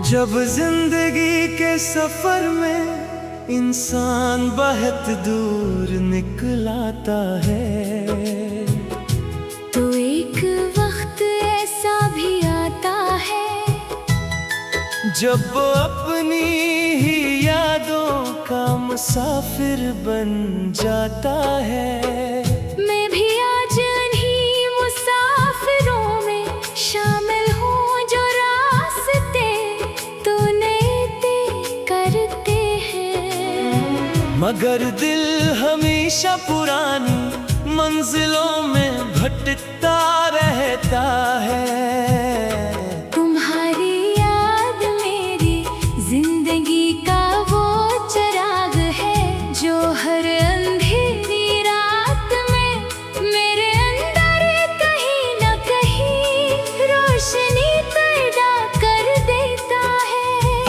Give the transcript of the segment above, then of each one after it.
जब जिंदगी के सफर में इंसान बहुत दूर निकलाता है, तो एक वक्त ऐसा भी आता है जब वो अपनी ही यादों का मुसाफिर बन जाता है। मैं भी आज उन्हीं मुसाफिरों में शामिल हूँ जो रास्ते तो नए तय करते हैं। मगर दिल हमेशा पुरानी मंजिलों में भटकता रहता है। तुम्हारी याद मेरी जिंदगी का वो चिराग है जो हर अंधेरी रात में मेरे अंदर कहीं न कहीं रोशनी पैदा कर देता है।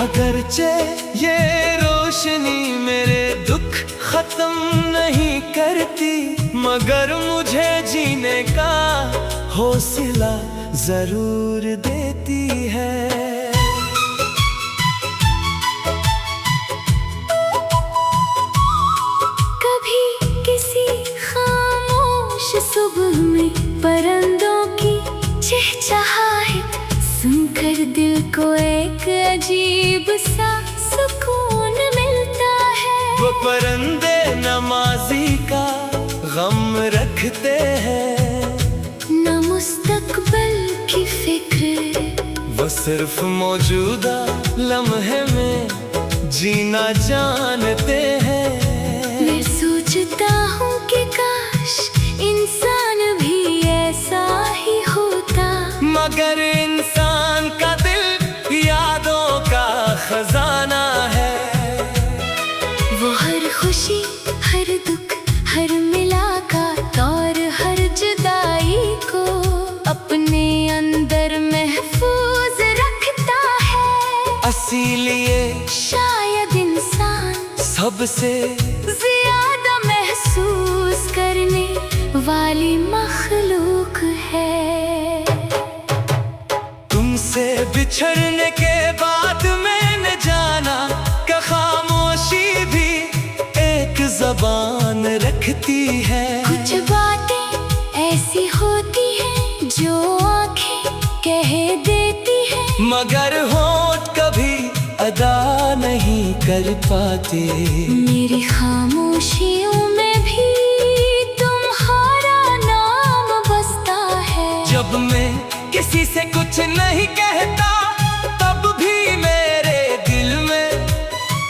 अगरचे ये रोशनी मेरे दुख खत्म नहीं करती, मगर मुझे जीने का हौसला जरूर देती है। कभी किसी खामोश सुबह में परिंदों की चहचहाहट सुनकर दिल को एक अजीब सा सुकून मिलता है। वो परिंदे नमाजी का गम रखते हैं, न मुस्तकबल की फिक्र, वो सिर्फ मौजूदा लम्हे में जीना जानते हैं। मैं सोचता हूँ कि काश इंसान भी ऐसा ही होता, मगर इंसान का दिल यादों का खजाना है। वो हर खुशी हर दुख हर मुलाकात और हर जुदाई को अपने अंदर महफूज रखता है। इसीलिए शायद इंसान सबसे ज्यादा महसूस करने वाली मखलूक है। तुमसे बिछड़ने के बाद मैंने जाना कि खामोशी भी एक जबान रखती है। कुछ बातें ऐसी होती हैं जो आंखें कह देती हैं, मगर होठ कभी अदा नहीं कर पाते। मेरी खामोशियों में भी तुम्हारा नाम बसता है। जब मैं किसी से कुछ नहीं कहता तब भी मेरे दिल में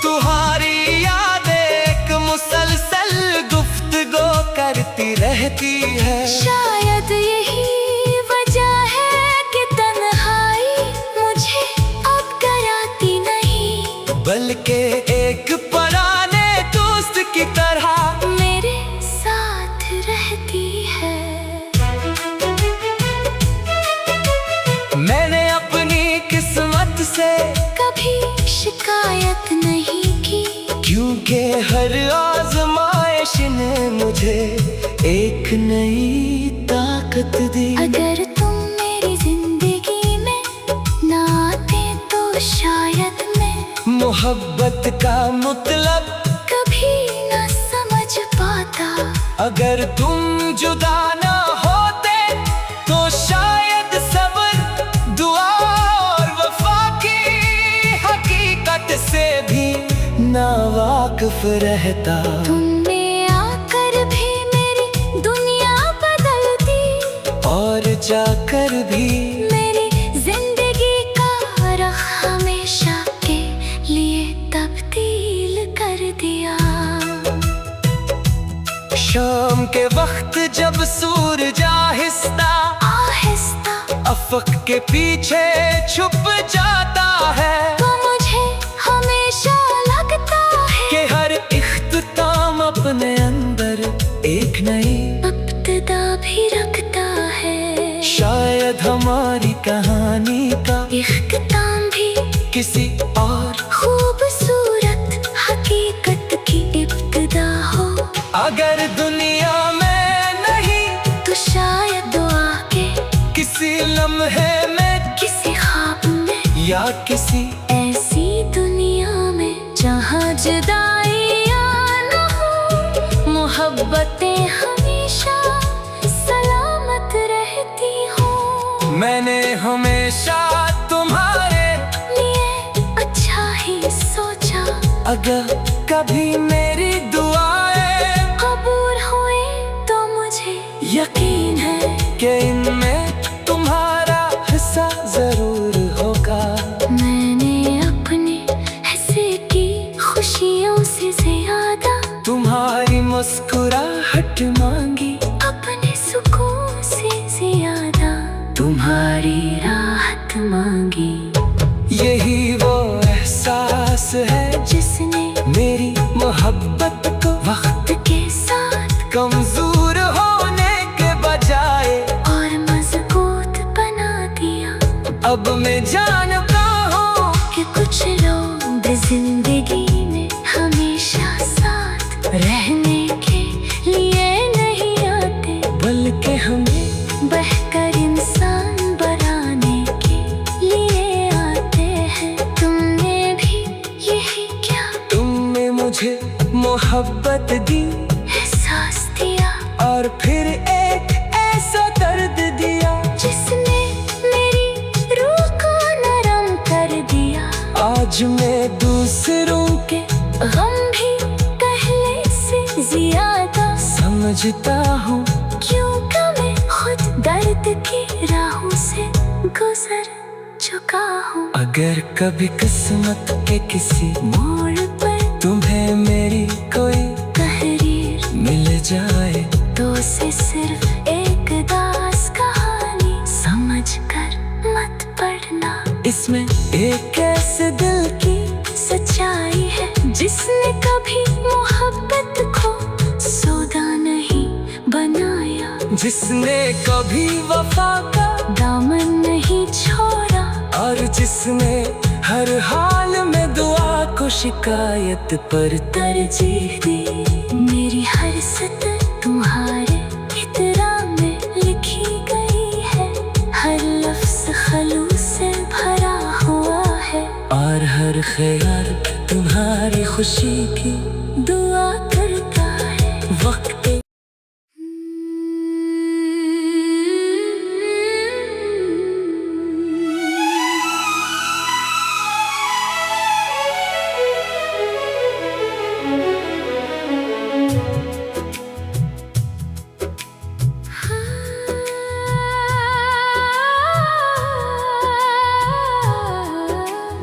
तुम्हारी याद एक मुसलसल गुफ्तगू करती रहती है। शायद यही वजह है कि तन्हाई मुझे अब डराती नहीं, बल्कि एक पुराने दोस्त की तरह मेरे साथ रहती है। मैंने अपनी किस्मत से कभी शिकायत नहीं की, क्योंकि हर आजमाइश ने मुझे एक नई ताकत दी। अगर तुम मेरी जिंदगी में ना आते तो शायद मैं मोहब्बत का मतलब कभी ना समझ पाता। अगर तुम जुदा ना होते तो शायद सब्र दुआ और वफा की हकीकत से भी ना वाकिफ रहता। तुमने आकर भी मेरी दुनिया बदल दी और जाकर भी मेरी जिंदगी का रख हमेशा के लिए तब्दील कर दिया। शाम के वक्त जब सूरज आहिस्ता आहिस्ता अफक के पीछे छुप जाता है, तो मुझे हमेशा लगता है कि हर इख्तिताम अपने अंदर एक नई इब्तिदा भी रखता है। शायद हमारी कहानी का इख्तिताम भी किसी और खूबसूरत हकीकत की इब्तिदा हो। अगर दुनिया में नहीं तो शायद दुआ के किसी लम्हे में किसी ख्वाब में या किसी जुदाइयाँ न हो, मोहब्बतें हमेशा सलामत रहती हो। मैंने हमेशा तुम्हारे लिए अच्छा ही सोचा, अगर कभी मेरी दुआएं कबूल हुए तो मुझे यकीन है कि इनमें तुम्हारा हिस्सा जरूर होगा। मैंने अपने हिस्से की खुशियों से ज्यादा तुम्हारी मुस्कुराहट मांगी, अपने सुकून से ज्यादा तुम्हारी राहत मांगी। यही वो एहसास है जिसने मेरी मोहब्बत को वक्त के साथ कमजोर होने के बजाय और मजबूत बना दिया। अब मैं जानता हूँ कि कुछ लोग जिंदगी में हमेशा साथ रहने के लिए नहीं आते, बल्कि हमें बहकर इंसान बनाने के लिए आते हैं। तुमने भी यही क्या तुमने मुझे मोहब्बत दी, एहसास दिया, और फिर एक ऐसा दर्द दिया जिसने मेरी रूह को नरम कर दिया। आज मैं दूसरों के गम भी पहले से ज्यादा समझता हूँ, क्योंकि मैं खुद दर्द की राहों से गुजर चुका हूँ। अगर कभी किस्मत के किसी मोड़ पर तुम्हें मेरी कोई तहरीर मिल जाए तो उसे सिर्फ एक दास कहानी समझ कर मत पढ़ना। इसमें एक ऐसे दिल की सच्चाई है जिसने कभी मोहब्बत को सौदा नहीं बनाया, जिसने कभी वफा का दामन नहीं छोड़ा, और जिसने हर हाल में दुआ को शिकायत पर तरजीह दी। मेरी हर सतर तुम्हारे इतरा में लिखी गई है, हर लफ्ज खलूस से भरा हुआ है, और हर ख्याल तुम्हारी खुशी की दुआ करता है। वक्त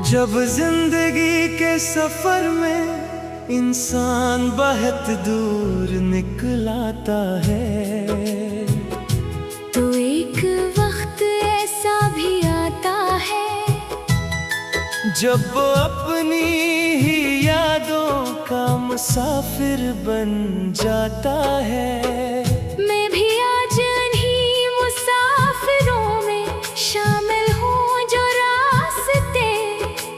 जब जिंदगी के सफर में इंसान बहुत दूर निकलाता है, तो एक वक्त ऐसा भी आता है जब वो अपनी ही यादों का मुसाफिर बन जाता है। मैं भी आज इन्हीं मुसाफिरों में शामिल हूँ जो रास्ते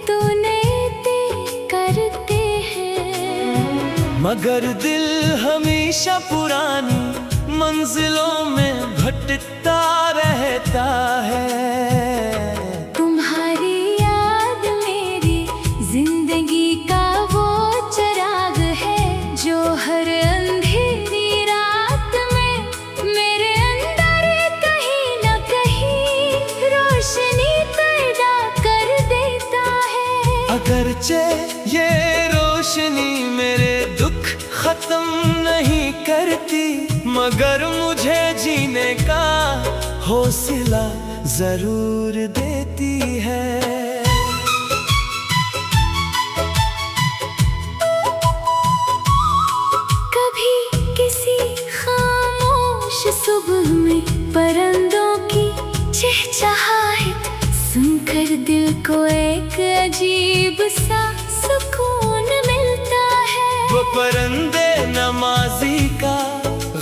तूने तय करते हैं, मगर दिल हमेशा पुरानी मंजिलों में भटकता रहता है। तुम्हारी याद मेरी जिंदगी का वो चिराग है जो हर अंधेरी रात में मेरे अंदर कहीं न कहीं रोशनी पैदा कर देता है। अगरचे ये रोशनी मेरे दुख खत्म नहीं करती, मगर मुझे जीने का हौसला जरूर देती है। कभी किसी खामोश सुबह में परिंदों की चहचहाहट सुनकर दिल को एक अजीब सा सुकून मिलता है। वो परिंदे नमाजी का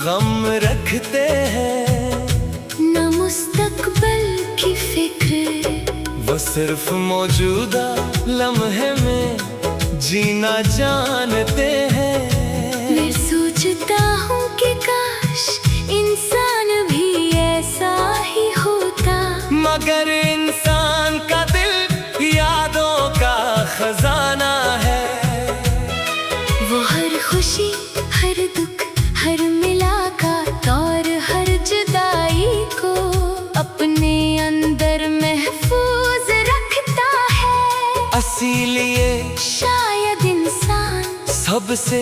गम रखते हैं, न मुस्तकबल की फिक्र, वो सिर्फ मौजूदा लम्हे में जीना जानते हैं। मैं सोचता हूँ कि काश इंसान भी ऐसा ही होता, मगर इंसान का दिल यादों का खजाना है। सबसे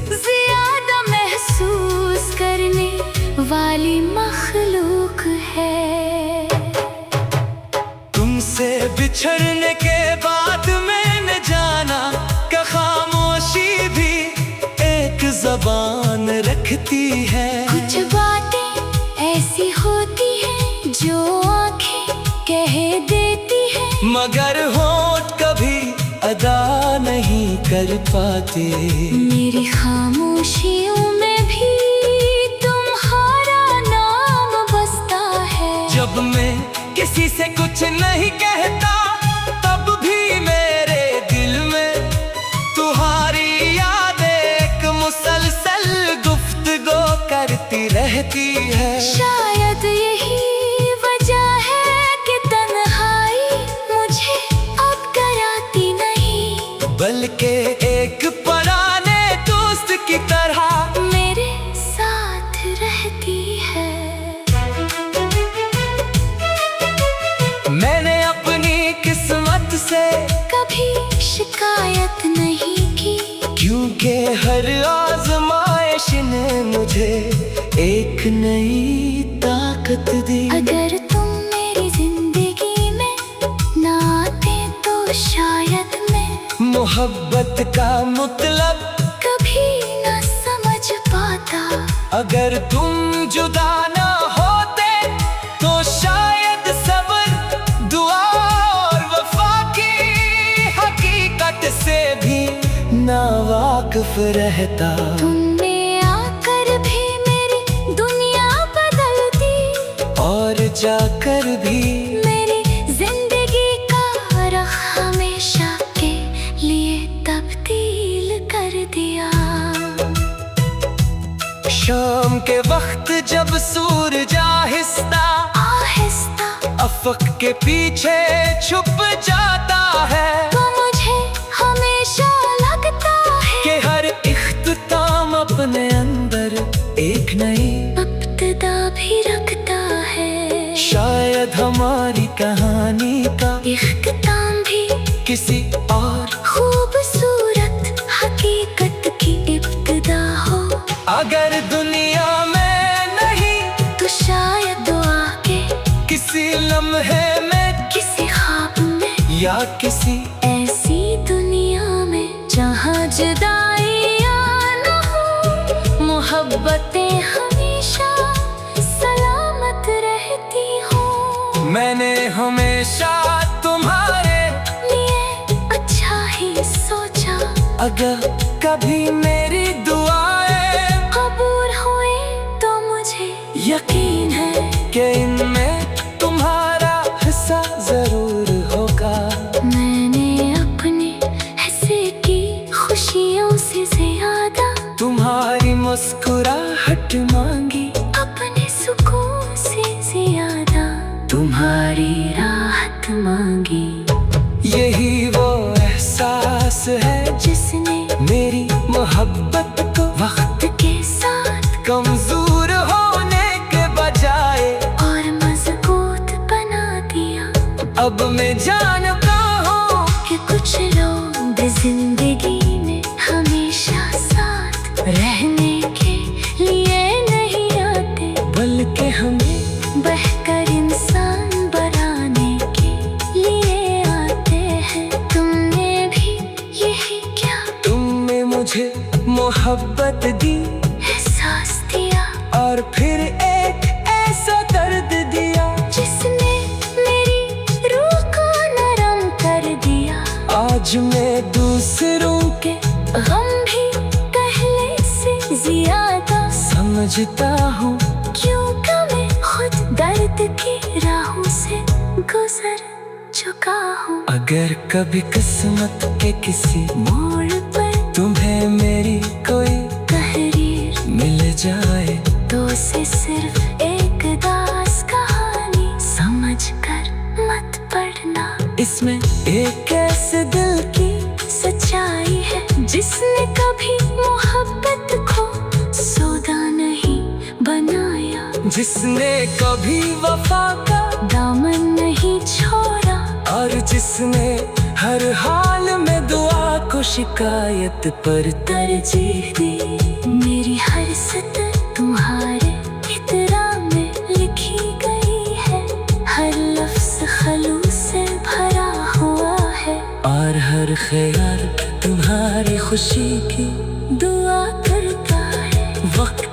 ज्यादा महसूस करने वाली मखलूक है। तुमसे बिछड़ने के बाद मैंने जाना कि खामोशी भी एक जबान रखती है। कुछ बातें ऐसी होती हैं जो आंखें कह देती हैं, मगर होठ कभी अदा नहीं कर पाते। मेरी खामोशियों में भी तुम्हारा नाम बसता है। जब मैं किसी से कुछ नहीं कहता तब भी मेरे दिल में तुम्हारी याद एक मुसलसल गुफ्तगू करती रहती है। शायद यही वजह है कि तन्हाई मुझे अब कराती नहीं, बल्कि एक पुराने दोस्त की तरह मेरे साथ रहती है। मैंने अपनी किस्मत से कभी शिकायत नहीं की, क्योंकि हर आजमाइश ने मुझे एक नई ताकत दी। अगर तुम मेरी जिंदगी में ना आते तो शायद मैं मोहब्बत का मतलब कभी ना समझ पाता। अगर तुम जुदा ना होते तो शायद सब्र, दुआ और वफा की हकीकत से भी ना वाकिफ रहता। तुमने आकर भी मेरी दुनिया बदल दी, और जाकर भी मेरी जिंदगी का रख हमेशा के लिए तब्दील कर दिया। शाम के वक्त जब सूरज आहिस्ता आहिस्ता अफक के पीछे छुप जाता है, तो मुझे हमेशा लगता है कि हर इख्तिताम अपने अंदर एक नई इब्तिदा भी रखता है। शायद हमारी कहानी का इख्तिताम भी किसी और खूबसूरत हकीकत की इब्तिदा हो। अगर दुनिया में नहीं तो शायद दुआ के किसी लम्हे में किसी ख्वाब में या किसी ऐसी दुनिया में जहाँ जुदाइयाँ न हो, मोहब्बतें हमेशा सलामत रहती हो। मैंने हमेशा तुम्हारे लिए अच्छा ही सोचा, अगर कभी मेरी दुआएं कबूल हुए तो मुझे यकीन है कि इनमें तुम्हारा हिस्सा जरूर होगा। मैंने अपने हिस्से की खुशियों से ज्यादा तुम्हारी मुस्कुराहट मांगी, अपने सुकून से ज्यादा तुम्हारी राहत मांगी। यही वो एहसास है जिसने मेरी मोहब्बत को वक्त के साथ कमजोर होने के बजाय और मजबूत बना दिया। अब मैं जानता हूँ कि कुछ लोग जिंदगी में हमेशा साथ रहने के लिए नहीं आते, बल्कि हमें बहकर इंसान बनाने के लिए आते हैं। तुमने भी यही क्या तुमने मुझे मोहब्बत दी एहसास दिया, और फिर एक ऐसा दर्द दिया जिसने मेरी रूह को नरम कर दिया। आज मैं दूसरों के गम भी पहले से ज्यादा समझता हूँ, क्योंकि मैं खुद दर्द की राहों से गुजर चुका हूँ। अगर कभी किस्मत के किसी मोड़ पर तुम्हें मेरी कोई तहरीर मिल जाए तो उसे सिर्फ एक दास कहानी समझ कर मत पढ़ना। इसमें एक ऐसे दिल की सच्चाई है जिसने कभी मोहब्बत को सौदा नहीं बनाया, जिसने कभी वफा का दामन नहीं छोड़ा, और जिसने हर हाल में दुआ को को शिकायत पर तरजीह दी। मेरी हर सतर तुम्हारे इतरा में लिखी गई है, हर लफ्ज़ खलूस से भरा हुआ है, और हर ख्याल तुम्हारी खुशी की दुआ करता है। वक्त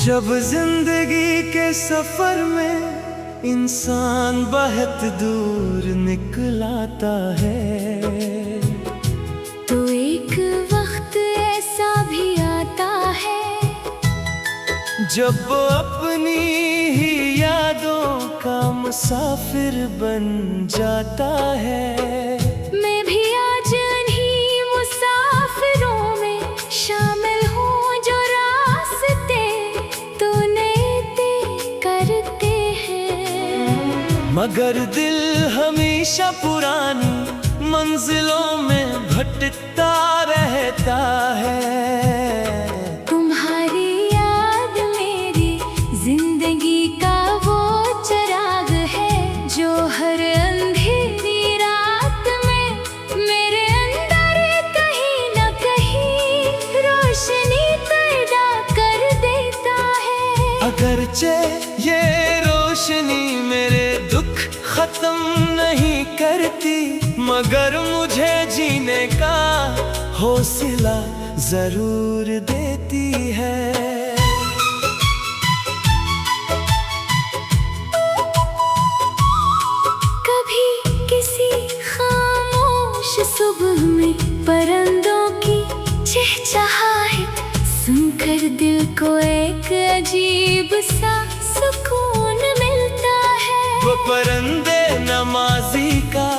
जब जिंदगी के सफर में इंसान बहुत दूर निकलाता है, तो एक वक्त ऐसा भी आता है जब वो अपनी ही यादों का मुसाफिर बन जाता है। मैं भी आज इन्हीं मुसाफिरों में शामिल हूँ, जो रास्ते तूने तय करते हैं। मगर दिल हमेशा पुरानी मंजिलों में भटकता रहता है। तुम्हारी याद मेरी जिंदगी का वो चिराग है, जो हर अंधेरी रात में मेरे अंदर कहीं न कहीं रोशनी पैदा कर देता है। अगरचे ये रोशनी मेरे दुख खत्म नहीं करती, मगर मुझे जीने का हौसला जरूर देती है। कभी किसी खामोश सुबह में परिंदों की चहचहाहट सुनकर दिल को एक अजीब सा सुकून मिलता है। वो परिंदे नमाजी का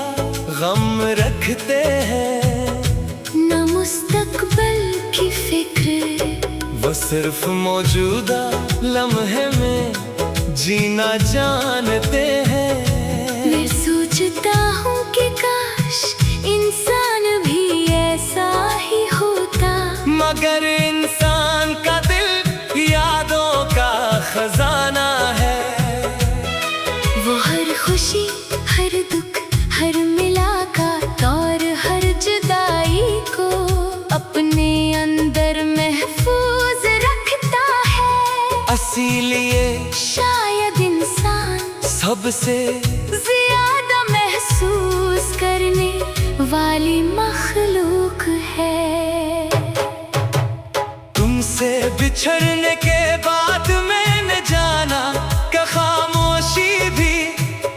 गम रखते हैं, न मुस्तकबिल की फिक्र, वो सिर्फ मौजूदा लम्हे में जीना जानते हैं। मैं सोचता हूँ कि काश इंसान भी ऐसा ही होता, मगर इंसान का दिल यादों का खजाना है। वो हर खुशी, हर दुख, हर मुलाकात और हर जुदाई को अपने अंदर महफूज रखता है। इसीलिए शायद इंसान सबसे ज्यादा महसूस करने वाली मखलूक है। तुमसे बिछड़ने के बाद मैंने जाना कि खामोशी भी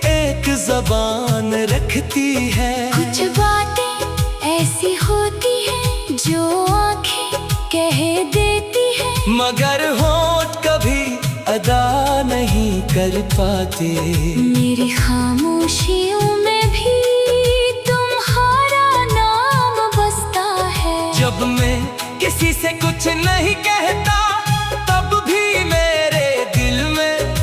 एक ज़बान रखती है। कुछ बातें ऐसी होती हैं जो आंखें कह देती हैं, मगर होठ कभी अदा नहीं कर पाते। मेरी खामोशियों में भी तुम्हारा नाम बसता है। जब मैं किसी से कुछ नहीं कहता, तब भी मेरे दिल में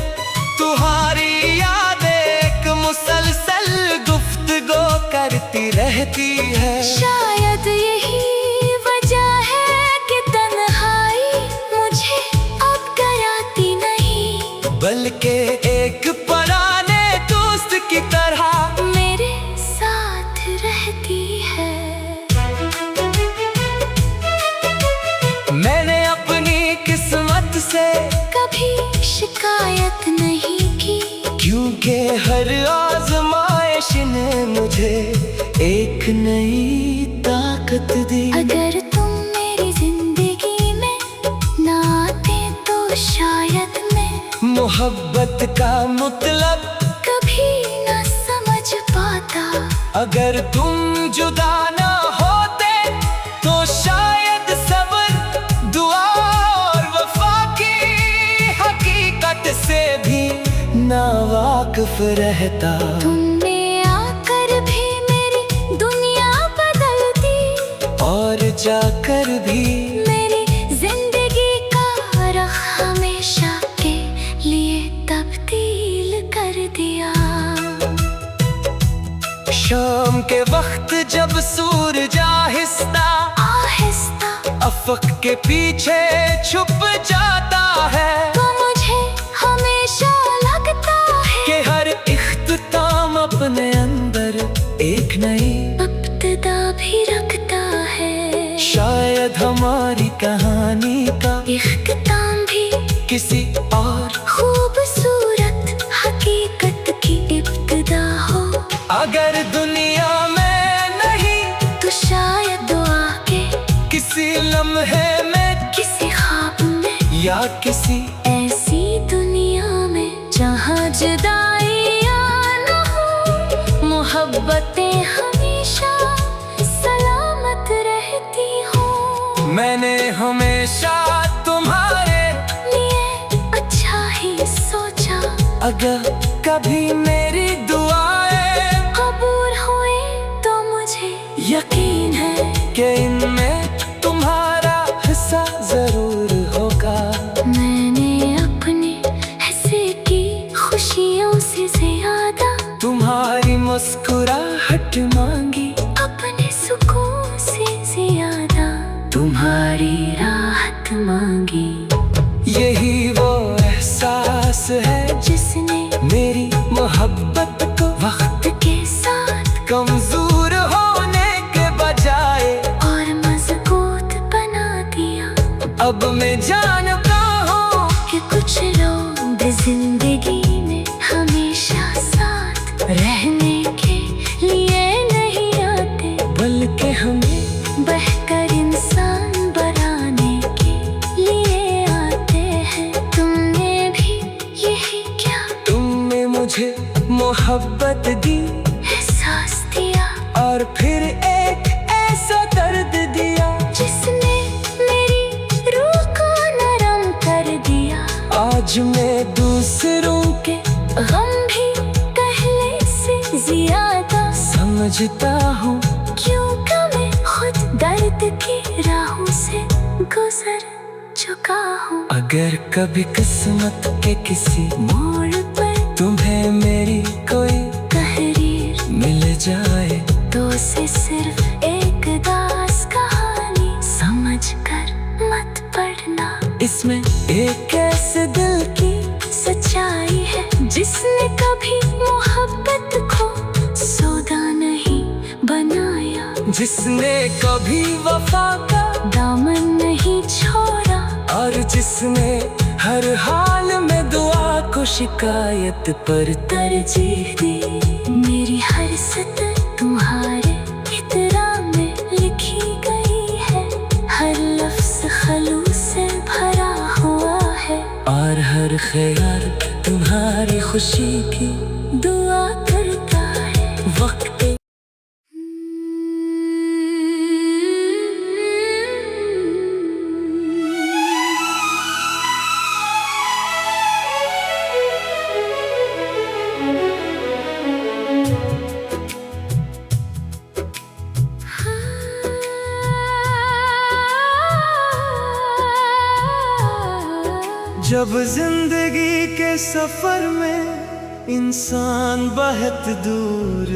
तुम्हारी याद एक मुसलसल गुफ्तगू करती रहती है। शायद यही वजह है कि तन्हाई मुझे अब डराती नहीं, बल्कि एक पुराने दोस्त की तरह मेरे साथ रहती है। मैंने अपनी किस्मत से कभी शिकायत नहीं की, क्योंकि हर आजमाइश ने मुझे एक नई ताकत दी। अगर तुम मेरी जिंदगी में ना आते तो शायद मैं मोहब्बत का मतलब कभी ना समझ पाता। अगर तुम जुदा ना होते तो शायद सब्र, दुआ और वफा की हकीकत से भी ना वाकिफ रहता। तुमने आकर भी मेरी दुनिया बदल दी, और जाकर भी मेरी जिंदगी का राह हमेशा के लिए तब्दील जब सूरज आहिस्ता आहिस्ता अफक के पीछे छुप जाता है, तो मुझे हमेशा लगता है कि हर इख्तिताम अपने अंदर एक नई इब्तिदा भी रखता है। शायद हमारी कहानी का इख्तिताम भी किसी और खूबसूरत हकीकत की इब्तिदा हो। अगर दुनिया में नहीं तो शायद दुआ के किसी लम्हे में, किसी ख्वाब में, या किसी ऐसी दुनिया में जहाँ जुदाइयाँ न हो, मोहब्बतें हमेशा सलामत रहती हो। मैंने हमेशा तुम्हारे लिए अच्छा ही सोचा, अगर कभी मेरी दुआएं कबूल हुए तो मुझे यकीन है कि इनमें तुम्हारा हिस्सा जरूर होगा। मैंने अपने हिस्से की खुशियों से ज्यादा तुम्हारी मुस्कुराहट मांगी, अपने सुकून से ज्यादा तुम्हारी राहत मांगी। यही वो एहसास है जिसने मेरी मोहब्बत को वक्त के साथ कमजोर होने के बजाय और मजबूत बना दिया। अब मैं जानता हूँ कि कुछ लोग जिंदगी में हमेशा साथ रहने के लिए नहीं आते, बल्कि हमें बेहतर इंसान बनाने के लिए आते हैं। तुमने भी यही क्या तुमने मुझे मोहब्बत दी, एहसास दिया, और फिर एक ऐसा दर्द दिया जिसने मेरी रूह को नरम कर दिया। आज मैं दूसरों के गम भी पहले से ज्यादा समझता हूँ, क्योंकि मैं खुद दर्द की राहों से गुजर चुका हूँ। अगर कभी किस्मत के किसी मोड़ पर तुम्हें मेरी कोई तहरीर मिल जाए, तो उसे सिर्फ एक दास कहानी समझ कर मत पढ़ना। इसमें एक ऐसे दिल की सच्चाई है जिसने कभी मोहब्बत को सौदा नहीं बनाया, जिसने कभी वफा का दामन नहीं छोड़ा, और जिसने हर हाल में दुआ को शिकायत पर तरजीह दी। मेरी हर सतर तुम्हारे इतरा में लिखी गई है, हर लफ्ज खलूस से भरा हुआ है, और हर ख्याल तुम्हारी खुशी की दुआ करता है। वक्त जब जिंदगी के सफर में इंसान बहुत दूर